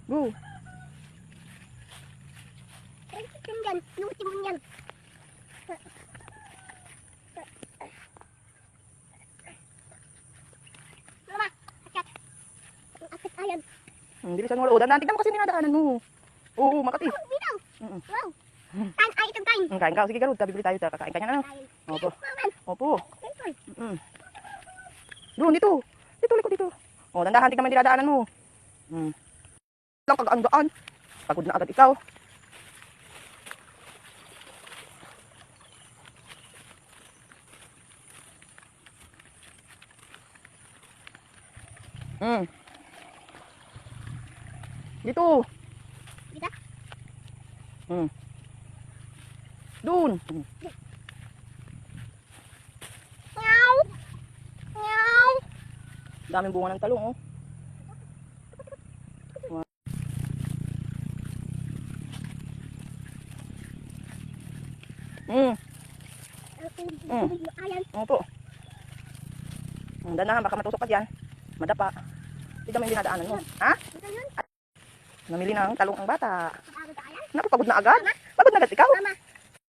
Go. Ay, yan. Luti mo yan. Mama, akat. Akat ayan. Bilisan mo. O, dandan. Tignan mo kasi dinadaanan mo. Oo, Makati. Oh, bitaw. Mm. Wow. Kain, ay, itong kain. Kain ka. Sige, Garud. Bibili tayo. Kakain ka niya na. Kain. Opo. Maman. Opo. Sensor. Doon, dito. Dito, likod dito. O, dandahan. Tignan mo yung dinadaanan mo. Lang kagaan-gaan. Pagod na agad ikaw. Dito. Dito? Doon. Meow. Meow. Daming bunga ng talong, oh. Ayan. Opo. Dandahan, baka matusok ka dyan. Madapa. Tignan mo yung dinadaanan mo. Ha? Ito yun. Namili ng talong ang bata. Pagod ayan. Naku, pagod na agad. Pagod na agad ikaw. Mama.